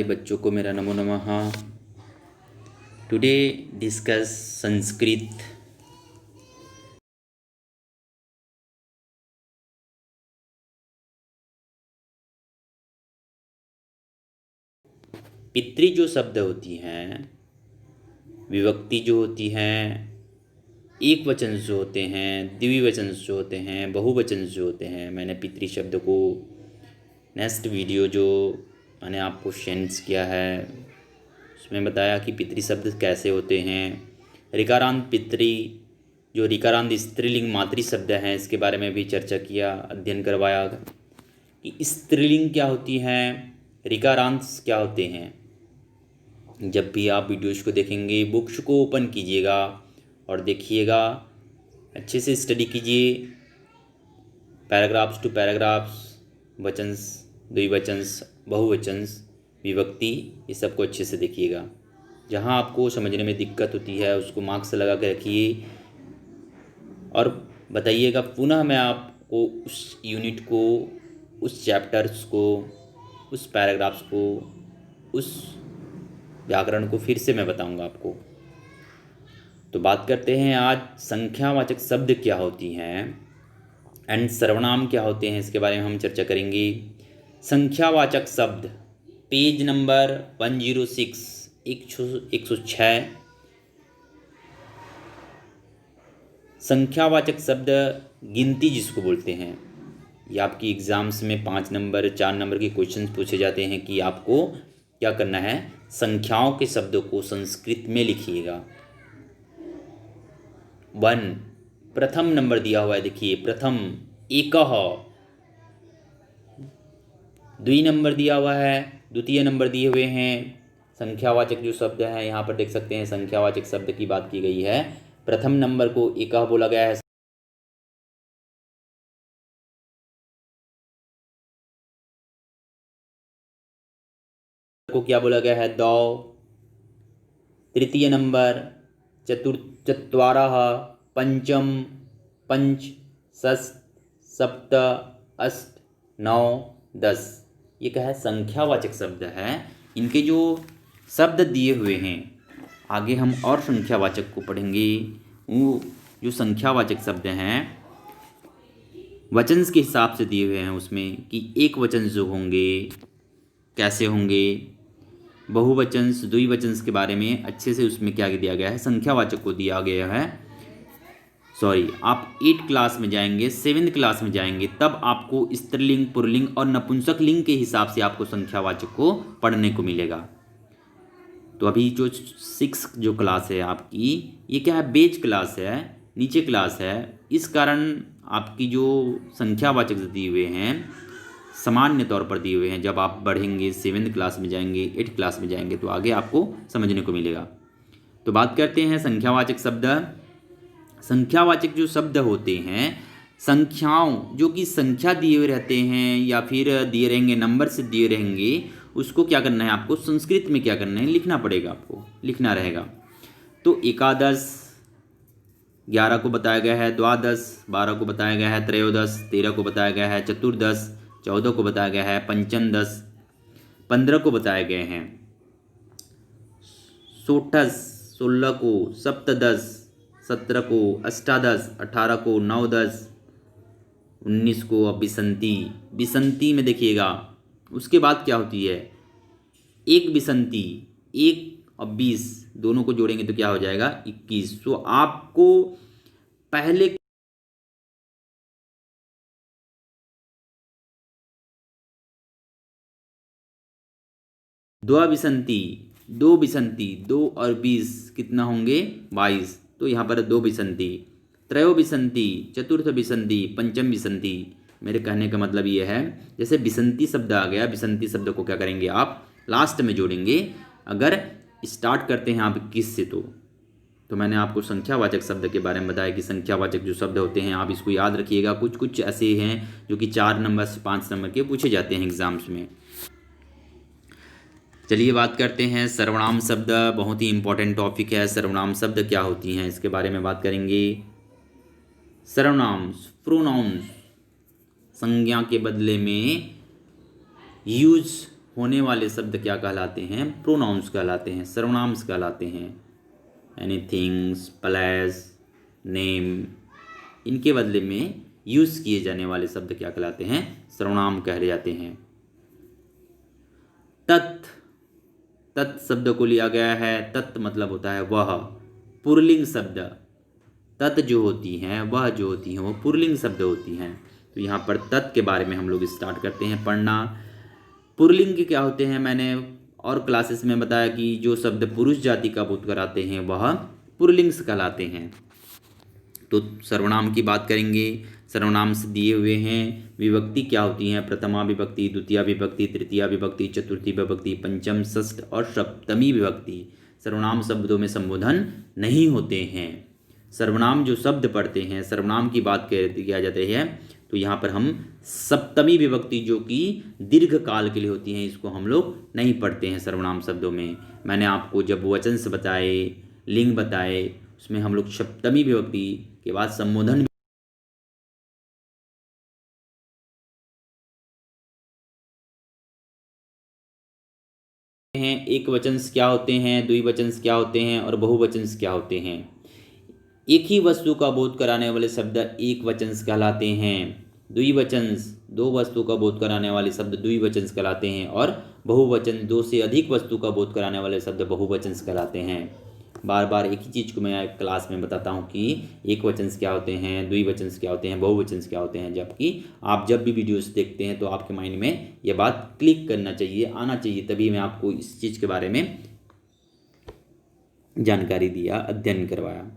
बच्चों को मेरा नमो नमः। Today discuss Sanskrit. पितृ जो शब्द होती हैं, विभक्ति जो होती हैं, एक वचन जो होते हैं, द्विवचन जो होते हैं, बहुवचन जो होते हैं, मैंने पितृ शब्द को नेक्स्ट वीडियो जो मैंने आपको सेंड किया है उसमें बताया कि पितृ शब्द कैसे होते हैं। ऋकारांत पितृ जो ऋकारांत स्त्रीलिंग मातृ शब्द हैं, इसके बारे में भी चर्चा किया, अध्ययन करवाया कि स्त्रीलिंग क्या होती हैं, ऋकारांत क्या होते हैं। जब भी आप वीडियोज़ को देखेंगे बुक्स को ओपन कीजिएगा और देखिएगा, अच्छे से स्टडी कीजिए। पैराग्राफ्स टू पैराग्राफ्स, वचन्स, द्विवचन्स, बहुवचन्स, विभक्ति, ये सबको अच्छे से देखिएगा। जहाँ आपको समझने में दिक्कत होती है उसको मार्क्स लगा के रखिए और बताइएगा। पुनः मैं आपको उस यूनिट को, उस चैप्टर्स को, उस पैराग्राफ्स को, उस व्याकरण को फिर से मैं बताऊंगा आपको। तो बात करते हैं आज संख्यावाचक शब्द क्या होती हैं एंड सर्वनाम क्या होते हैं, इसके बारे में हम चर्चा करेंगे। संख्यावाचक शब्द पेज नंबर 106 106। संख्यावाचक शब्द गिनती जिसको बोलते हैं, ये आपकी एग्जाम्स में 5 नंबर 4 नंबर के क्वेश्चन पूछे जाते हैं कि आपको क्या करना है, संख्याओं के शब्दों को संस्कृत में लिखिएगा। 1 प्रथम नंबर दिया हुआ है, देखिए प्रथम एकः। 2 नंबर दिया हुआ है, द्वितीय नंबर दिए हुए हैं। संख्यावाचक जो शब्द है यहाँ पर देख सकते हैं, संख्यावाचक शब्द की बात की गई है। प्रथम नंबर को एकः बोला गया है, को क्या बोला गया है, दौ। तृतीय नंबर चत्वारः, पंचम, पंच, षष्ठ, सप्त, अष्ट, नौ, 10। ये क्या है, संख्यावाचक शब्द है। इनके जो शब्द दिए हुए हैं, आगे हम और संख्यावाचक को पढ़ेंगे। वो जो संख्यावाचक शब्द हैं वचन के हिसाब से दिए हुए हैं उसमें कि एक वचन जो होंगे कैसे होंगे, बहुवचन द्विवचन के बारे में अच्छे से उसमें क्या दिया गया है, संख्यावाचक को दिया गया है। सॉरी, आप 8 क्लास में जाएंगे, 7th क्लास में जाएंगे, तब आपको स्त्रीलिंग, पुल्लिंग और नपुंसक लिंग के हिसाब से आपको संख्यावाचक को पढ़ने को मिलेगा। तो अभी जो 6 जो क्लास है आपकी, ये क्या है, बेज क्लास है, नीचे क्लास है। इस कारण आपकी जो संख्यावाचक दिए हुए हैं सामान्य तौर पर दिए हुए हैं। जब आप बढ़ेंगे 7th क्लास में जाएंगे, 8th क्लास में जाएंगे, तो आगे आपको समझने को मिलेगा। तो बात करते हैं संख्यावाचक शब्द। संख्यावाचक जो शब्द होते हैं, संख्याओं जो कि संख्या दिए हुए रहते हैं या फिर दिए रहेंगे, नंबर से दिए रहेंगे, उसको क्या करना है, आपको संस्कृत में क्या करना है, लिखना पड़ेगा, आपको लिखना रहेगा। तो एकादश 11 को बताया गया है, द्वादश 12 को बताया गया है, त्रयोदश 13 को बताया गया है, चतुर्दश 14 को बताया गया है, पंचम 10 15 को बताए गए हैं, षोडश 16 को, सप्तदश 17 को, अष्टादश 18 को, नवदश 19 को। अब बिसंती, बिसंती में देखिएगा उसके बाद क्या होती है, एक बिसंती, 1 और 20 दोनों को जोड़ेंगे तो क्या हो जाएगा, 21। तो आपको पहले द्विसंती, 2 बिसंती, 2 और 20 कितना होंगे, 22। तो यहाँ पर 2 बिसंती, त्रयो बिसंती, चतुर्थ बिसंती, पंचम बिसंती। मेरे कहने का मतलब ये है, जैसे बिसंती शब्द आ गया, बिसंती शब्द को क्या करेंगे आप लास्ट में जोड़ेंगे। अगर स्टार्ट करते हैं आप 21 से, तो मैंने आपको संख्यावाचक शब्द के बारे में बताया कि संख्यावाचक जो शब्द होते हैं आप इसको याद रखिएगा। कुछ कुछ ऐसे हैं जो कि 4 नंबर से 5 नंबर के पूछे जाते हैं एग्जाम्स में। चलिए बात करते हैं सर्वनाम शब्द। बहुत ही इंपॉर्टेंट टॉपिक है, सर्वनाम शब्द क्या होती हैं इसके बारे में बात करेंगे। सर्वनाम, प्रोनाउंस, संज्ञा के बदले में यूज होने वाले शब्द क्या कहलाते हैं? प्रोनाउंस कहलाते हैं, सर्वनाम्स कहलाते हैं। यानी थिंग्स, प्लेस, नेम, इनके बदले में यूज़ किए जाने वाले शब्द क्या कहलाते हैं? सर्वनाम कहे जाते हैं। तत्, तत् शब्द को लिया गया है। तत् मतलब होता है वह, पुल्लिंग शब्द। तत् जो होती हैं, वह जो होती हैं, वो पुल्लिंग शब्द होती हैं। तो यहाँ पर तत् के बारे में हम लोग स्टार्ट करते हैं पढ़ना। पुल्लिंग के क्या होते हैं? मैंने और क्लासेस में बताया कि जो शब्द पुरुष जाति का बोध कराते हैं वह पुल्लिंग्स कहलाते हैं। तो सर्वनाम की बात करेंगे। सर्वनाम से दिए हुए हैं। विभक्ति क्या होती हैं? प्रथमा विभक्ति, द्वितीय विभक्ति, तृतीय विभक्ति, चतुर्थी विभक्ति, पंचम, षष्ठ और सप्तमी विभक्ति। सर्वनाम शब्दों में संबोधन नहीं होते हैं। सर्वनाम जो शब्द पढ़ते हैं, सर्वनाम की बात किया जाता है, तो यहाँ पर हम सप्तमी विभक्ति जो कि दीर्घ काल के लिए होती हैं, इसको हम लोग नहीं पढ़ते हैं सर्वनाम शब्दों में। मैंने आपको जब वचन से बताए, लिंग बताए, उसमें हम लोग सप्तमी विभक्ति के बाद संबोधन हैं। एक वचन क्या होते हैं, द्विवचन क्या होते हैं और बहुवचन क्या होते हैं। एक ही वस्तु का बोध कराने वाले शब्द एक वचन कहलाते हैं। द्विवचन, दो वस्तु का बोध कराने वाले शब्द द्विवचन कहलाते हैं। और बहुवचन, दो से अधिक वस्तु का बोध कराने वाले शब्द बहुवचन कहलाते हैं। बार बार एक ही चीज़ को मैं क्लास में बताता हूँ कि एक वचन क्या होते हैं, द्विवचन क्या होते हैं, बहुवचन क्या होते हैं। जबकि आप जब भी वीडियोस देखते हैं तो आपके माइंड में यह बात क्लिक करना चाहिए, आना चाहिए, तभी मैं आपको इस चीज़ के बारे में जानकारी दिया, अध्ययन करवाया।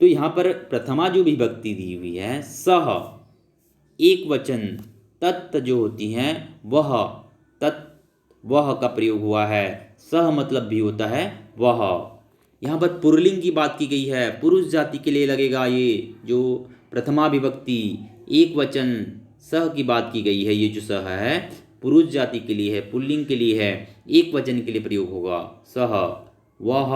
तो यहाँ पर प्रथमा जो विभक्ति दी हुई है, सह, एक वचन, तत् जो होती हैं वह, तत् वह का प्रयोग हुआ है। सह मतलब भी होता है वह। यहाँ पर पुल्लिंग की बात की गई है, पुरुष जाति के लिए लगेगा ये जो प्रथमा विभक्ति। एक वचन सह की बात की गई है, ये जो सह है पुरुष जाति के लिए है, पुल्लिंग के लिए है, एक वचन के लिए प्रयोग होगा। सह, वह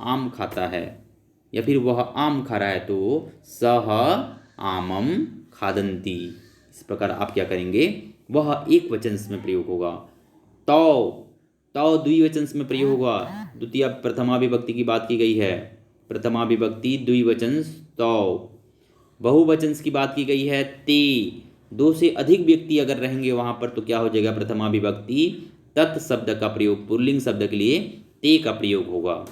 आम खाता है, या फिर वह आम खा रहा है, तो सह आमम खादन्ति। इस प्रकार आप क्या करेंगे? वह एक वचन में प्रयोग होगा। तौ, तौ द्विवचन में प्रयोग होगा। द्वितीय प्रथमा विभक्ति की बात की गई है, प्रथमा विभक्ति द्विवचन तौ। बहुवचन की बात की गई है, ते, दो से अधिक व्यक्ति अगर रहेंगे वहां पर तो क्या हो जाएगा? प्रथमा विभक्ति तत् शब्द का प्रयोग, पुल्लिंग शब्द के लिए ते का प्रयोग होगा।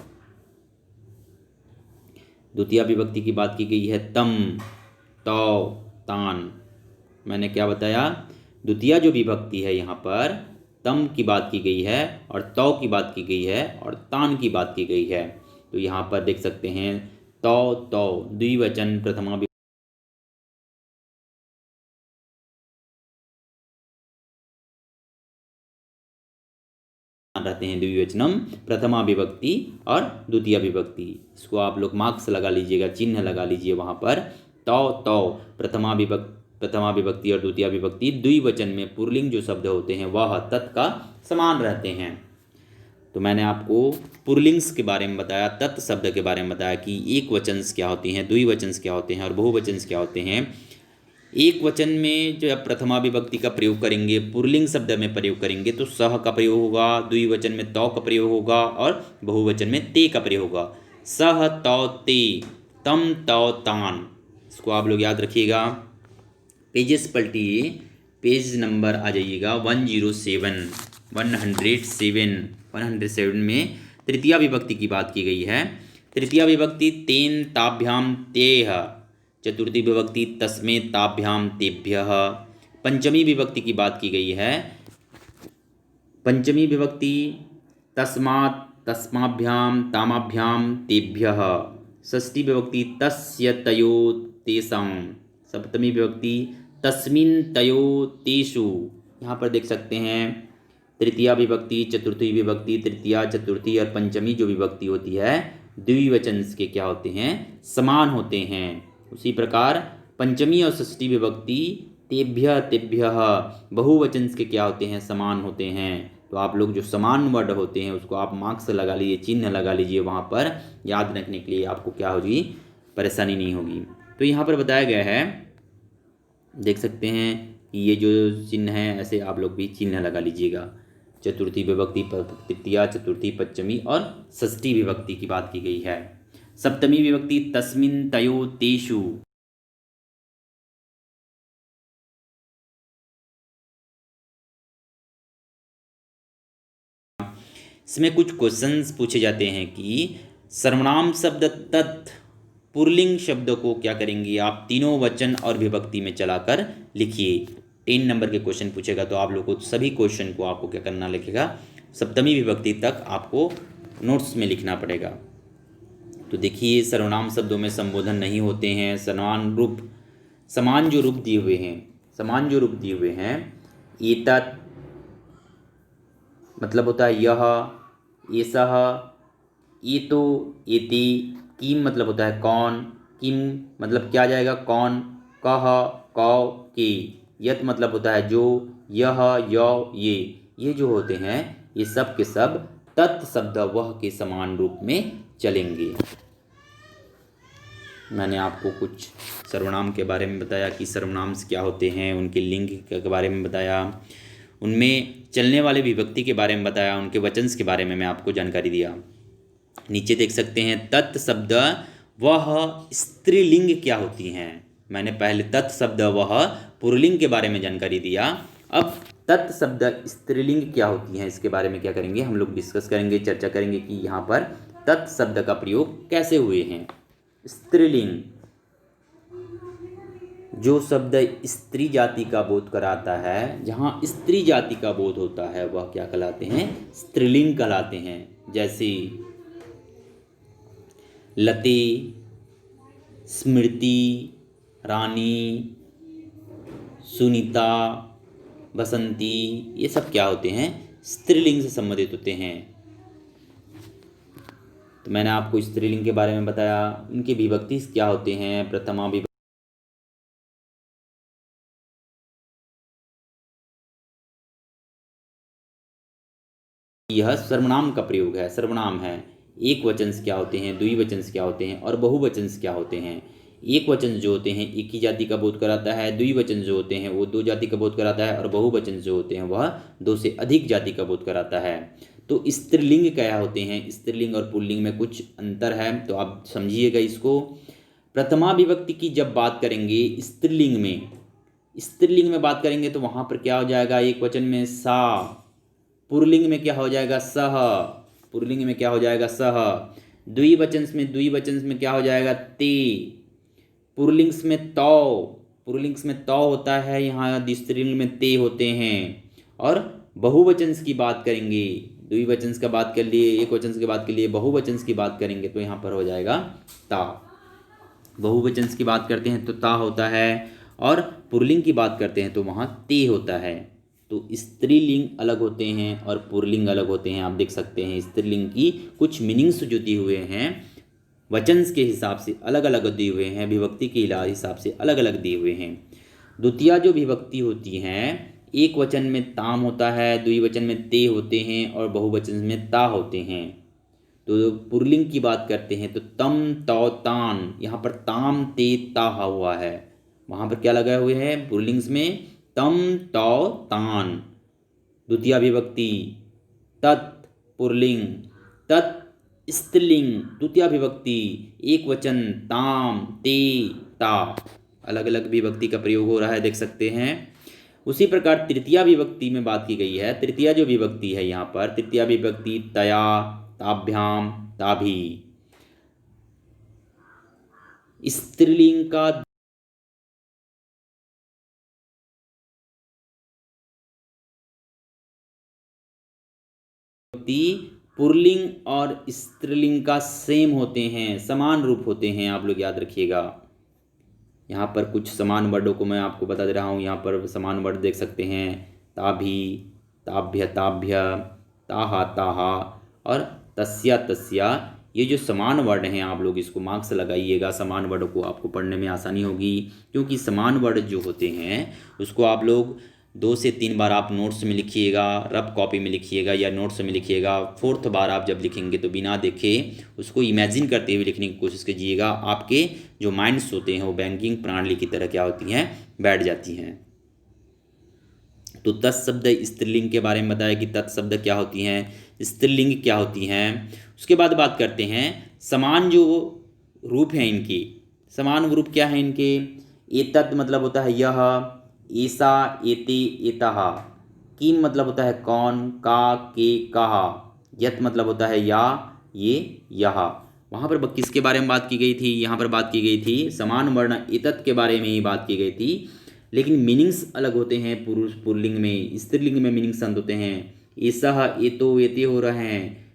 द्वितीय विभक्ति की बात की गई है, तम, तौ, तान। मैंने क्या बताया? द्वितीय जो विभक्ति है यहाँ पर तम की बात की गई है और तौ की बात की गई है और तान की बात की गई है। तो यहाँ पर देख सकते हैं तौ, तौ द्विवचन प्रथमा रहते हैं, द्विवचनम प्रथमा विभक्ति और द्वितीय विभक्ति। इसको आप लोग मार्क्स लगा लीजिएगा, चिन्ह लगा लीजिए वहाँ पर। तौ, तौ प्रथमा विभक्ति और द्वितीय विभक्ति द्विवचन में पुल्लिंग जो शब्द होते हैं वह तत् का समान रहते हैं। तो मैंने आपको पुल्लिंग्स के बारे में बताया, तत् शब्द के बारे में बताया कि एक वचन क्या होती हैं, द्विवचन क्या होते हैं और बहुवचन क्या होते हैं। एक वचन में जो आप प्रथमा विभक्ति का प्रयोग करेंगे, पुल्लिंग शब्द में प्रयोग करेंगे तो सह का प्रयोग होगा, द्विवचन में तौ का प्रयोग होगा और बहुवचन में ते का प्रयोग होगा। सह, तौ, ते, तम, तौ, तान। इसको आप लोग याद रखिएगा। पेजेस पलटिए, पेज नंबर आ जाइएगा 107 में तृतीया विभक्ति की बात की गई है। तृतीया विभक्ति तेन ताभ्याम तेह, चतुर्थी विभक्ति तस्मे ताभ्याम तेभ्यः। पंचमी विभक्ति की बात की गई है, पंचमी विभक्ति तस्मात् तस्माभ्याम तामाभ्याम तेभ्यः। षष्ठी विभक्ति तस्य तयो तेषां। सप्तमी विभक्ति तस्मिन् तयो तेषु। यहाँ पर देख सकते हैं तृतीया विभक्ति, चतुर्थी विभक्ति, तृतीया, चतुर्थी और पंचमी जो विभक्ति होती है द्विवचन के क्या होते हैं? समान होते हैं। उसी प्रकार पंचमी और षष्ठी विभक्ति तेभ्य तेभ्यः बहुवचन के क्या होते हैं? समान होते हैं। तो आप लोग जो समान वर्ड होते हैं उसको आप मार्क्स लगा लीजिए, चिन्ह लगा लीजिए वहाँ पर, याद रखने के लिए आपको क्या होगी? परेशानी नहीं होगी। तो यहाँ पर बताया गया है, देख सकते हैं ये जो चिन्ह है ऐसे आप लोग भी चिन्ह लगा लीजिएगा। चतुर्थी विभक्ति, तृतीया, चतुर्थी, पंचमी और षष्ठी विभक्ति की बात की गई है। सप्तमी विभक्ति तस्मिन्, तयो, तेषु। इसमें कुछ क्वेश्चंस पूछे जाते हैं कि सर्वनाम शब्द तत् पुल्लिंग शब्द को क्या करेंगे आप तीनों वचन और विभक्ति में चलाकर लिखिए। 10 नंबर के क्वेश्चन पूछेगा तो आप लोग को सभी क्वेश्चन को आपको क्या करना लिखेगा, सप्तमी विभक्ति तक आपको नोट्स में लिखना पड़ेगा। तो देखिए सर्वनाम शब्दों में संबोधन नहीं होते हैं। समान जो रूप दिए हुए हैं एतत् मतलब होता है यह, एषः, एतो, एति। किम मतलब होता है कौन, किम मतलब क्या जाएगा कौन, कह, कौ, के। यत मतलब होता है जो, यह, यौ, ये जो होते हैं ये सब के सब तत् शब्द वह के समान रूप में चलेंगे। मैंने आपको कुछ सर्वनाम के बारे में बताया कि सर्वनाम क्या होते हैं, उनके लिंग के बारे में बताया, उनमें चलने वाले विभक्ति के बारे में बताया, उनके वचन के बारे में मैं आपको जानकारी दिया। नीचे देख सकते हैं तत् शब्द वह स्त्रीलिंग क्या होती हैं। मैंने पहले तत् शब्द वह पुल्लिंग के बारे में जानकारी दिया। अब तत् शब्द स्त्रीलिंग क्या होती हैं इसके बारे में क्या करेंगे हम लोग डिस्कस करेंगे, चर्चा करेंगे कि यहाँ पर तत् शब्द का प्रयोग कैसे हुए हैं। स्त्रीलिंग जो शब्द स्त्री जाति का बोध कराता है, जहाँ स्त्री जाति का बोध होता है वह क्या कहलाते हैं, स्त्रीलिंग कहलाते हैं। जैसे लते, स्मृति, रानी, सुनीता, बसंती, ये सब क्या होते हैं, स्त्रीलिंग से संबंधित होते हैं। तो मैंने आपको स्त्रीलिंग के बारे में बताया। इनके विभक्ति क्या होते हैं, प्रथमा विभक्ति, यह सर्वनाम का प्रयोग है। सर्वनाम है एक वचन क्या होते हैं, द्विवचन क्या होते हैं और बहुवचन क्या होते हैं। एक वचन जो होते हैं एक ही जाति का बोध कराता है, द्विवचन जो होते हैं वो दो जाति का बोध कराता है और बहुवचन जो होते हैं वह दो से अधिक जाति का बोध कराता है। तो स्त्रीलिंग क्या होते हैं, स्त्रीलिंग और पुल्लिंग में कुछ अंतर है तो आप समझिएगा इसको। प्रथमा विभक्ति की जब बात करेंगे स्त्रीलिंग में बात करेंगे तो वहाँ पर क्या हो जाएगा, एक वचन में सा, पुल्लिंग में क्या हो जाएगा सह, पुल्लिंग में क्या हो जाएगा सह, द्विवचन में क्या हो जाएगा ते, पुल्लिंग में तौ होता है, यहाँ स्त्रीलिंग में ते होते हैं। और बहुवचन की बात करेंगे, द्विवचन का बात कर लिए, एक वचन की बात कर लिए, बहुवचन की बात करेंगे तो यहाँ पर हो जाएगा ता। बहुवचन की बात करते हैं तो ता होता है और पुल्लिंग की बात करते हैं तो वहाँ ते होता है। तो स्त्रीलिंग अलग होते हैं और पुल्लिंग अलग होते हैं। आप देख सकते हैं स्त्रीलिंग की कुछ मीनिंग्स जो दिए हुए हैं वचन के हिसाब से अलग अलग दिए हुए हैं, विभक्ति के हिसाब से अलग अलग दिए हुए हैं। द्वितीया जो विभक्ति होती हैं एक वचन में ताम होता है, द्विवचन में ते होते हैं और बहुवचन में ता होते हैं। तो पुल्लिंग की बात करते हैं तो तम, तौ, तान, यहाँ पर ताम, ते, ता हुआ है, वहाँ पर क्या लगा हुए हैं पुल्लिंग में तम, तौ, तान। द्वितीया विभक्ति तत् पुल्लिंग, तत् स्त्रीलिंग, द्वितीया विभक्ति एक वचन ताम, ते, ता, अलग अलग विभक्ति का प्रयोग हो रहा है देख सकते हैं। उसी प्रकार तृतीया विभक्ति में बात की गई है। तृतीया जो विभक्ति है यहाँ पर तृतीया विभक्ति तया, ताभ्याम, ताभी। स्त्रीलिंग का पुल्लिंग और स्त्रीलिंग का सेम होते हैं, समान रूप होते हैं, आप लोग याद रखिएगा। यहाँ पर कुछ समान वर्डों को मैं आपको बता दे रहा हूँ। यहाँ पर समान वर्ड देख सकते हैं ताभी, ताभ्य, ताभ्य, ताहा, ताहा और तस्या, तस्या। ये जो समान वर्ड हैं आप लोग इसको मार्क्स लगाइएगा। समान वर्ड को आपको पढ़ने में आसानी होगी क्योंकि समान वर्ड जो होते हैं उसको आप लोग 2 से 3 बार आप नोट्स में लिखिएगा, रफ कॉपी में लिखिएगा या नोट्स में लिखिएगा। 4th बार आप जब लिखेंगे तो बिना देखे उसको इमेजिन करते हुए लिखने की कोशिश कीजिएगा। आपके जो माइंड्स होते हैं वो बैंकिंग प्रणाली की तरह क्या होती हैं, बैठ जाती हैं। तो तत्शब्द स्त्रीलिंग के बारे में बताया कि तत्शब्द क्या होती हैं, स्त्रीलिंग क्या होती हैं। उसके बाद बात करते हैं समान जो रूप हैं इनके, समान रूप क्या है इनके। एतत् मतलब होता है यह, ऐसा, एते, एतः। किम मतलब होता है कौन, का, के, कहा। यत मतलब होता है या, ये, यह। वहाँ पर किसके बारे में बात की गई थी, यहाँ पर बात की गई थी समान वर्ण एतत् के बारे में ही बात की गई थी, लेकिन मीनिंग्स अलग होते हैं। पुरुष पुल्लिंग में, स्त्रीलिंग में मीनिंग्स अंत होते हैं। ऐसा, एतो, एते हो रहे हैं।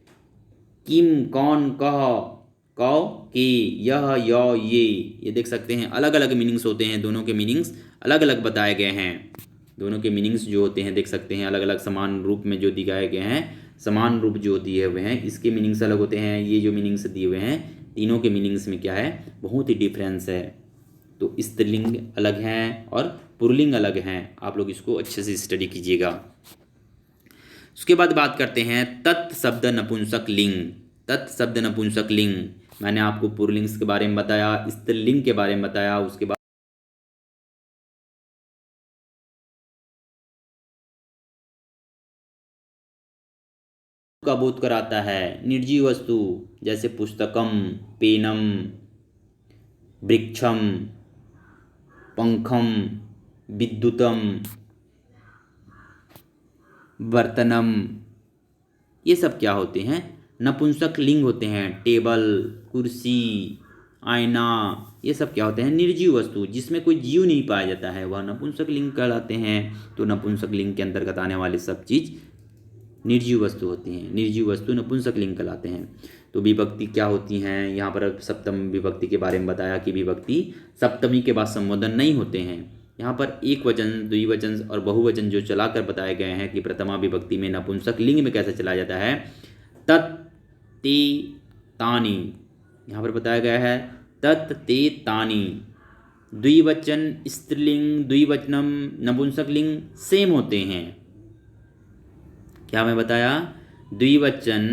किम कौन, कह, कौ, के, यह, यौ, ये देख सकते हैं अलग अलग मीनिंग्स होते हैं। दोनों के मीनिंग्स अलग अलग बताए गए हैं। दोनों के मीनिंग्स जो होते हैं देख सकते हैं अलग अलग समान रूप में जो दिखाए गए हैं, समान रूप जो दिए हुए हैं इसके मीनिंग्स अलग होते हैं। ये जो मीनिंग्स दिए हुए हैं तीनों के मीनिंग्स में क्या है, बहुत ही डिफरेंस है। तो स्त्रीलिंग अलग हैं और पुल्लिंग अलग हैं। आप लोग इसको अच्छे से स्टडी कीजिएगा। उसके बाद बात करते हैं तत्शब्द नपुंसक लिंग। तत्शब्द नपुंसक लिंग, मैंने आपको पुल्लिंग्स के बारे में बताया, स्त्रीलिंग के बारे में बताया। उसके बाद का बोध कराता है। निर्जीव वस्तु जैसे पुस्तकम, पेनम, वृक्षम, पंखम, विद्युतम, बर्तनम, ये सब क्या होते हैं, नपुंसक लिंग होते हैं। टेबल, कुर्सी, आईना, ये सब क्या होते हैं, निर्जीव वस्तु जिसमें कोई जीव नहीं पाया जाता है, वह नपुंसक लिंग कहलाते हैं। तो नपुंसक लिंग के अंतर्गत आने वाले सब चीज़ निर्जीव वस्तु होती हैं। निर्जीव वस्तु नपुंसक लिंग कहलाते हैं। तो विभक्ति क्या होती हैं, यहाँ पर सप्तम विभक्ति के बारे में बताया कि विभक्ति सप्तमी के बाद संबोधन नहीं होते हैं। यहाँ पर एक वचन, द्विवचन और बहुवचन जो चलाकर बताए गए हैं कि प्रथमा विभक्ति में नपुंसक लिंग में कैसे चला जाता है। तत्, ते, तानि, यहाँ पर बताया गया है तत्, ते, तानि। द्विवचन स्त्रीलिंग, द्विवचनम, नपुंसक लिंग सेम होते हैं। क्या मैं बताया, द्विवचन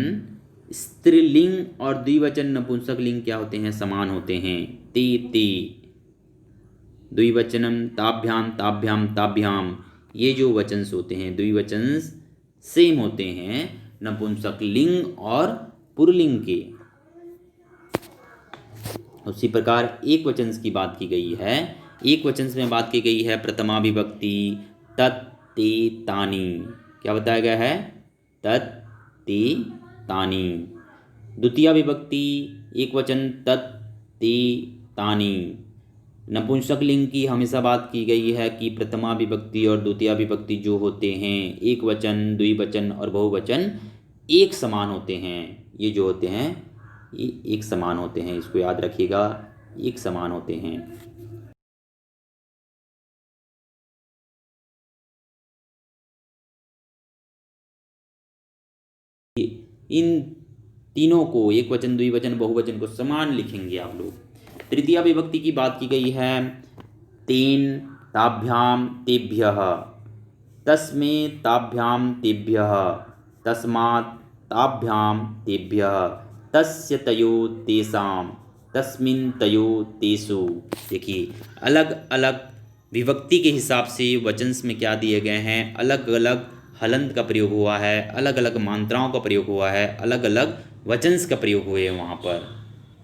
स्त्रीलिंग और द्विवचन नपुंसक लिंग क्या होते हैं, समान होते हैं। ते, ते, द्विवचनम, ताभ्याम, ताभ्याम, ताभ्याम, ये जो वचन होते हैं द्विवचन सेम होते हैं नपुंसक लिंग और पुल्लिंग के। उसी प्रकार एक वचन की बात की गई है। एक वचन में बात की गई है प्रथमा विभक्ति तत्, ते, तानि। क्या बताया गया है, तत्, ते, तानि। द्वितीय विभक्ति एक वचन तत्, ते, तानि। नपुंसक लिंग की हमेशा बात की गई है कि प्रथमा विभक्ति और द्वितीय विभक्ति जो होते हैं एक वचन, द्विवचन और बहुवचन एक समान होते हैं। ये जो होते हैं ये एक समान होते हैं, इसको याद रखिएगा, एक समान होते हैं। इन तीनों को, एक वचन, द्विवचन, बहुवचन को समान लिखेंगे आप लोग। तृतीया विभक्ति की बात की गई है तेन, ताभ्याम, तेभ्यः, तस्मै, ताभ्याम, तेभ्यः, तस्मात्, ताभ्याम, तेभ्यः, तस्य, तयो, तेषां, तस्मिन्, तयो, तेषु। देखिए अलग अलग विभक्ति के हिसाब से वचन में क्या दिए गए हैं, अलग अलग हलंत का प्रयोग हुआ है, अलग अलग मात्राओं का प्रयोग हुआ है, अलग अलग वचन का प्रयोग हुए हैं वहाँ पर।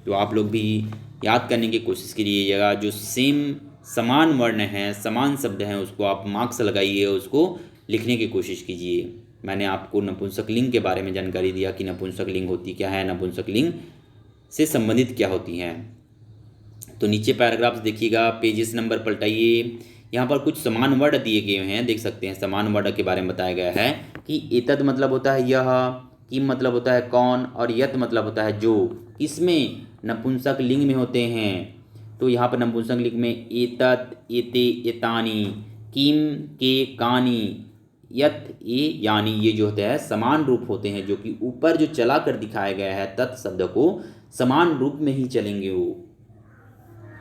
तो आप लोग भी याद करने की कोशिश कीजिएगा। जो सेम समान वर्ण हैं, समान शब्द हैं, उसको आप मार्क्स लगाइए, उसको लिखने की कोशिश कीजिए। मैंने आपको नपुंसक लिंग के बारे में जानकारी दिया कि नपुंसक लिंग होती क्या है, नपुंसक लिंग से संबंधित क्या होती हैं। तो नीचे पैराग्राफ्स देखिएगा, पेजेस नंबर पलटाइए। यहाँ पर कुछ समान वर्ड दिए गए हैं, देख सकते हैं। समान वर्ड के बारे में बताया गया है कि एतद मतलब होता है यह, किम मतलब होता है कौन, और यत मतलब होता है जो। किसमें, नपुंसक लिंग में होते हैं। तो यहाँ पर नपुंसक लिंग में एतत्, एते, एतानि, किम, के, कानि, यत, ए, यानी, ये जो होते हैं समान रूप होते हैं, जो कि ऊपर जो चला कर दिखाया गया है तत् शब्द को समान रूप में ही चलेंगे वो।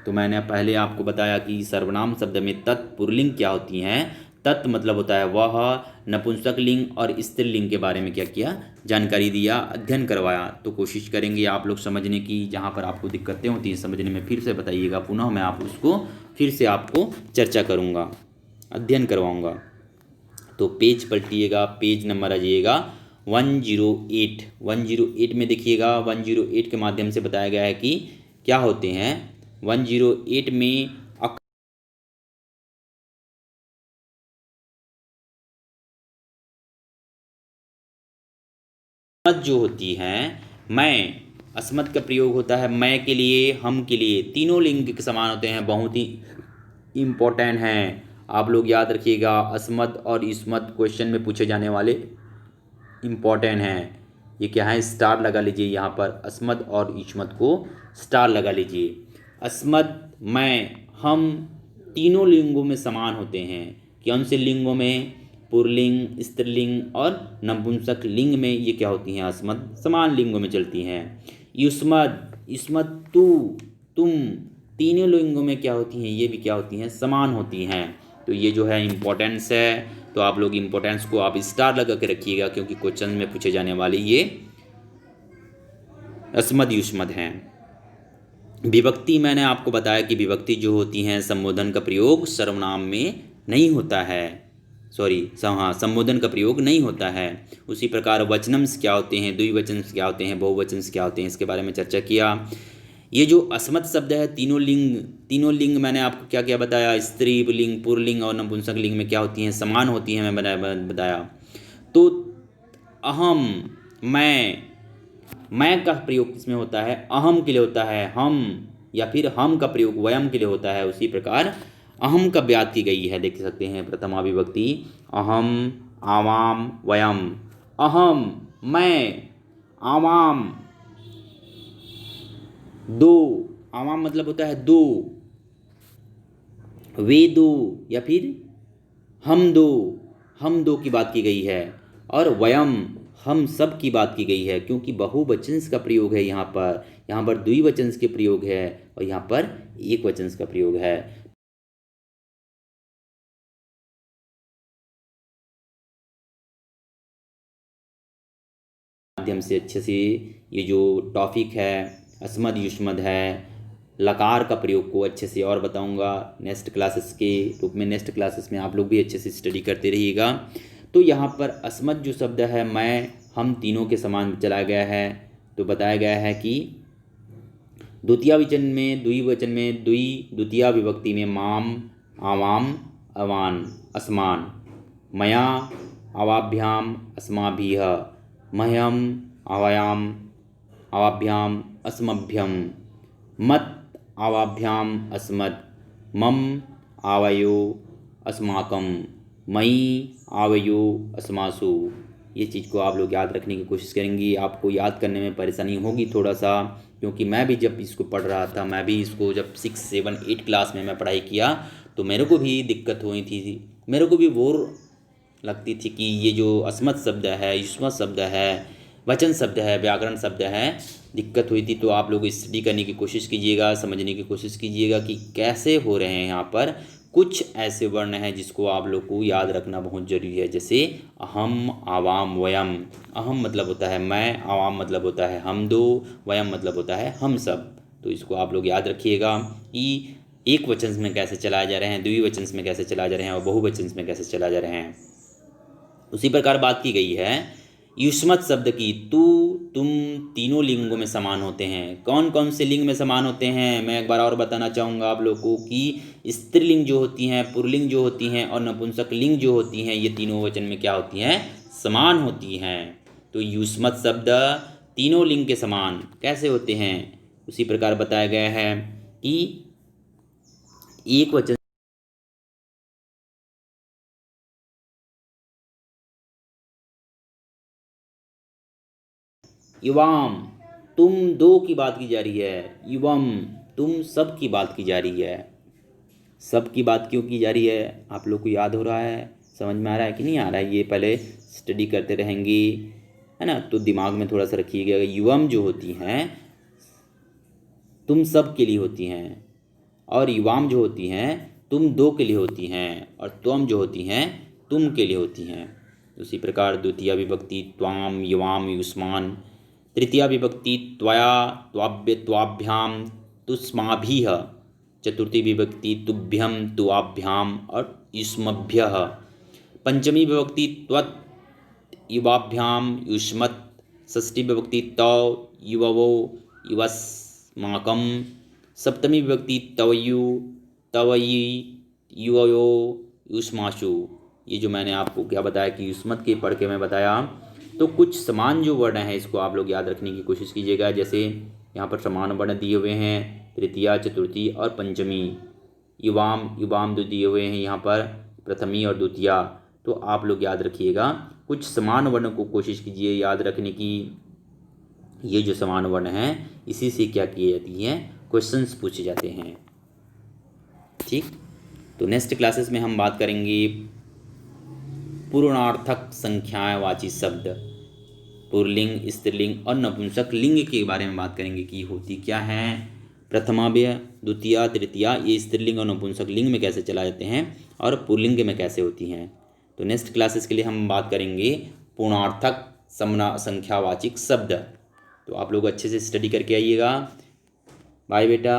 तो मैंने पहले आपको बताया कि सर्वनाम शब्द में तत् पुल्लिंग क्या होती हैं। तत् मतलब होता है वह, नपुंसक लिंग और स्त्रीलिंग के बारे में क्या किया, जानकारी दिया, अध्ययन करवाया। तो कोशिश करेंगे आप लोग समझने की, जहाँ पर आपको दिक्कतें होती हैं समझने में फिर से बताइएगा, पुनः मैं आप उसको फिर से आपको चर्चा करूँगा, अध्ययन करवाऊँगा। तो पेज पलटिएगा, पेज नंबर आ जाइएगा 108। 108 में देखिएगा, 108 के माध्यम से बताया गया है कि क्या होते हैं। 108 में अस्मत जो होती हैं, मैं, अस्मत का प्रयोग होता है मैं के लिए, हम के लिए, तीनों लिंग के समान होते हैं, बहुत ही इम्पोर्टेंट हैं। आप लोग याद रखिएगा, अस्मत और इस्मत क्वेश्चन में पूछे जाने वाले इम्पोर्टेंट हैं। ये क्या है, स्टार लगा लीजिए यहाँ पर, अस्मत और इस्मत को स्टार लगा लीजिए। अस्मत, मैं, हम तीनों लिंगों में समान होते हैं। कौन से लिंगों में? पुल्लिंग, स्त्रीलिंग और नपुंसक लिंग में ये क्या होती हैं, अस्मत समान लिंगों में चलती हैं। युष्मत, युष्मत तू, तुम, तीनों लिंगों में क्या होती हैं, ये भी क्या होती हैं, समान होती हैं। तो ये जो है इम्पोर्टेंस है, तो आप लोग इम्पोर्टेंस को आप स्टार लगा के रखिएगा, क्योंकि क्वेश्चन में पूछे जाने वाले ये अस्मद युष्मद हैं। विभक्ति, मैंने आपको बताया कि विभक्ति जो होती हैं, संबोधन का प्रयोग सर्वनाम में नहीं होता है, हाँ, संबोधन का प्रयोग नहीं होता है। उसी प्रकार वचनम्स क्या होते हैं, द्विवचनम्स क्या होते हैं, बहुवचनम्स क्या होते हैं, इसके बारे में चर्चा किया। ये जो अस्मत् शब्द है, तीनों लिंग मैंने आपको क्या क्या बताया, स्त्री लिंग, पुल्लिंग और नपुंसक लिंग में क्या होती हैं, समान होती हैं, मैं बताया। तो अहम, मैं का प्रयोग किसमें होता है, अहम के लिए होता है, हम, या फिर हम का प्रयोग वयम के लिए होता है। उसी प्रकार अहम का व्याप्त की गई है, देख सकते हैं प्रथमा विभक्ति, अहम, आवाम, वयम। अहम, मैं, आवाम, दो, आवाम मतलब होता है दो, वे दो, या फिर हम दो की बात की गई है। और वयम, हम सब की बात की गई है, क्योंकि बहुवचन का प्रयोग है यहाँ पर द्विवचन के प्रयोग है, और यहाँ पर एक वचन का प्रयोग है। माध्यम से अच्छे से ये जो टॉपिक है, अस्मद युष्मद है, लकार का प्रयोग को अच्छे से और बताऊंगा नेक्स्ट क्लासेस के रूप में। नेक्स्ट क्लासेस में आप लोग भी अच्छे से स्टडी करते रहिएगा। तो यहाँ पर अस्मद जो शब्द है, मैं, हम तीनों के समान चला गया है। तो बताया गया है कि द्वितीय वचन में द्वितीय विभक्ति में माम, आवाम, अवान, असमान, मया, अवाभ्याम, अस्माभिः, मह्यम, आवायाम, आवाभ्याम, अस्मभ्यम, मत, आवाभ्याम, अस्मत्, मम, आवयो, अस्माकम, मयि, आवयो, अस्मासु। ये चीज़ को आप लोग याद रखने की कोशिश करेंगी। आपको याद करने में परेशानी होगी थोड़ा सा, क्योंकि मैं भी जब इसको पढ़ रहा था, मैं भी इसको जब 6, 7, 8 क्लास में मैं पढ़ाई किया, तो मेरे को भी दिक्कत हुई थी, मेरे को भी बोर लगती थी कि ये जो अस्मत् शब्द है, युष्मत् शब्द है, वचन शब्द है, व्याकरण शब्द है, दिक्कत हुई थी। तो आप लोग स्टडी करने की कोशिश कीजिएगा, समझने की कोशिश कीजिएगा कि कैसे हो रहे हैं। यहाँ पर कुछ ऐसे वर्ण हैं जिसको आप लोग को याद रखना बहुत ज़रूरी है, जैसे अहम, आवाम, वयम। अहम मतलब होता है मैं, आवाम मतलब होता है हम दो, वयम मतलब होता है हम सब। तो इसको आप लोग याद रखिएगा कि एक वचन में कैसे चलाए जा रहे हैं, द्विवचन में कैसे चलाए जा रहे हैं, और बहुवचन में कैसे चलाए जा रहे हैं। उसी प्रकार बात की गई है युष्मत् शब्द की, तू, तुम, तीनों लिंगों में समान होते हैं। कौन कौन से लिंग में समान होते हैं, मैं एक बार और बताना चाहूँगा आप लोग को कि स्त्रीलिंग जो होती हैं, पुल्लिंग जो होती हैं, और नपुंसक लिंग जो होती हैं, ये तीनों वचन में क्या होती हैं, समान होती हैं। तो युष्मत् शब्द तीनों लिंग के समान कैसे होते हैं, उसी प्रकार बताया गया है कि एक वचन युवाम, तुम दो की बात की जा रही है, युवम, तुम सब की बात की जा रही है। सब की बात क्यों की जा रही है, आप लोग को याद हो रहा है, समझ में आ रहा है कि नहीं आ रहा है, ये पहले स्टडी करते रहेंगी, है ना, तो दिमाग में थोड़ा सा रखिएगा। युवम जो होती हैं तुम सब के लिए होती हैं, और युवाम जो होती हैं तुम दो के लिए होती हैं, और त्वम जो होती हैं तुम के लिए होती हैं। उसी प्रकार द्वितीय विभक्ति त्वाम, युवाम, युष्मान। तृतीया विभक्ति त्वया, त्वाभ्य, त्वाभ्याम, तुष्माभिः। चतुर्थी विभक्ति तुभ्यम, तुआभ्याम और युष्मभ्यः। पंचमी विभक्ति त्वत्, युवाभ्याम, युष्मत्। षष्ठी विभक्ति तौ, युववो, युवस्माकं। सप्तमी विभक्ति तवयु, तवयि, युवयो, युष्मासु। ये जो मैंने आपको क्या बताया कि युष्मत के पढ़ के मैं बताया, तो कुछ समान जो वर्ण हैं इसको आप लोग याद रखने की कोशिश कीजिएगा। जैसे यहाँ पर समान वर्ण दिए हुए हैं, तृतीया, चतुर्थी और पंचमी। युवाम, युवाम जो दिए हुए हैं यहाँ पर प्रथमी और द्वितीया। तो आप लोग याद रखिएगा, कुछ समान वर्ण को कोशिश कीजिए याद रखने की। ये जो समान वर्ण हैं इसी से क्या किए जाती हैं, क्वेश्चंस पूछे जाते हैं। ठीक, तो नेक्स्ट क्लासेस में हम बात करेंगे पूर्णार्थक संख्यावाची शब्द, पुल्लिंग, स्त्रीलिंग और नपुंसक लिंग के बारे में बात करेंगे कि होती क्या है। प्रथमाव्यय, द्वितीया, तृतीया ये स्त्रीलिंग और नपुंसक लिंग में कैसे चला जाते हैं और पुल्लिंग में कैसे होती हैं। तो नेक्स्ट क्लासेस के लिए हम बात करेंगे पूर्णार्थक संख्यावाचक शब्द। तो आप लोग अच्छे से स्टडी करके आइएगा। बाय बेटा।